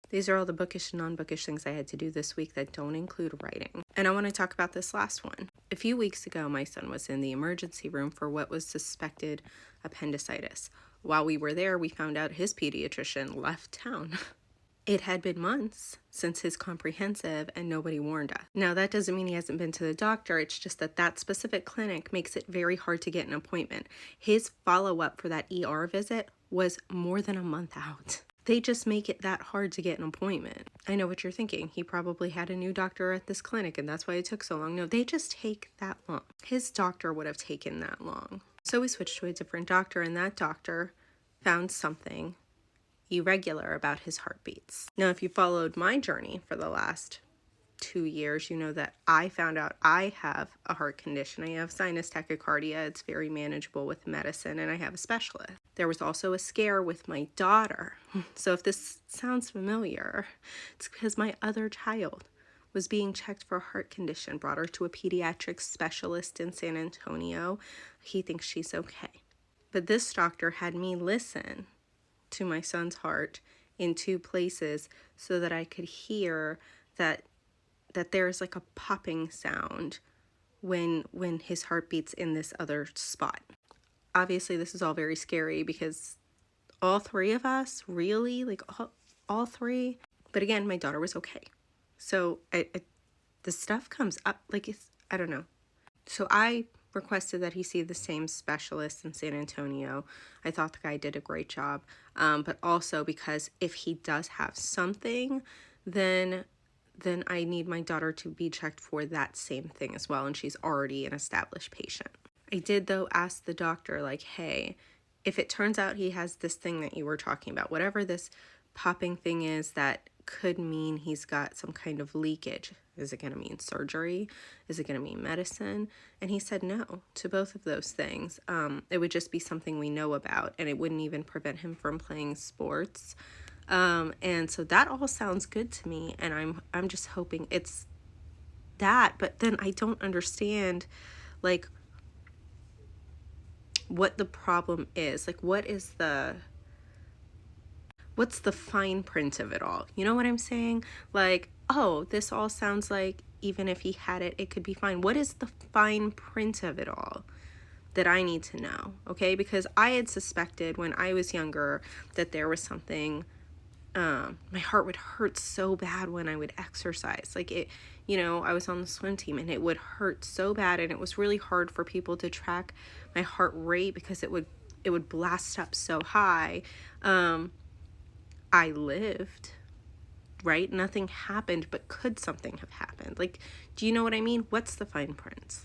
These are all the bookish and non-bookish things I had to do this week that don't include writing. And I want to talk about this last one. A few weeks ago, my son was in the emergency room for what was suspected appendicitis. While we were there, we found out his pediatrician left town. It had been months since his comprehensive and nobody warned us. Now, that doesn't mean he hasn't been to the doctor. It's just that that specific clinic makes it very hard to get an appointment. His follow-up for that ER visit was more than a month out. They just make it that hard to get an appointment. I know what you're thinking. He probably had a new doctor at this clinic and that's why it took so long. No, they just take that long. His doctor would have taken that long. So we switched to a different doctor and that doctor found something irregular about his heartbeats. Now, if you followed my journey for the last 2 years, you know that I found out I have a heart condition. I have sinus tachycardia. It's very manageable with medicine, and I have a specialist. There was also a scare with my daughter. So if this sounds familiar, it's because my other child was being checked for a heart condition, brought her to a pediatric specialist in San Antonio. He thinks she's okay. But this doctor had me listen to my son's heart in 2 places so that I could hear that there's like a popping sound when his heart beats in this other spot. Obviously, this is all very scary because all 3 of us, really, like all 3. But again, my daughter was okay. So the stuff comes up, like, I don't know. So I requested that he see the same specialist in San Antonio. I thought the guy did a great job. But also because if he does have something, then I need my daughter to be checked for that same thing as well, and she's already an established patient. I did, though, ask the doctor, like, hey, if it turns out he has this thing that you were talking about, whatever this popping thing is that could mean he's got some kind of leakage, is it going to mean surgery? Is it going to mean medicine? And he said no to both of those things. It would just be something we know about, and it wouldn't even prevent him from playing sports. And so that all sounds good to me, and I'm just hoping it's that, but then I don't understand, like, what the problem is. Like, what's the fine print of it all? You know what I'm saying? Like, oh, this all sounds like even if he had it, it could be fine. What is the fine print of it all that I need to know? Okay, because I had suspected when I was younger that there was something. My heart would hurt so bad when I would exercise. Like, it, I was on the swim team and it would hurt so bad, and it was really hard for people to track my heart rate because it would blast up so high. I lived, right? Nothing happened, but could something have happened? Like, do you know what I mean? What's the fine print?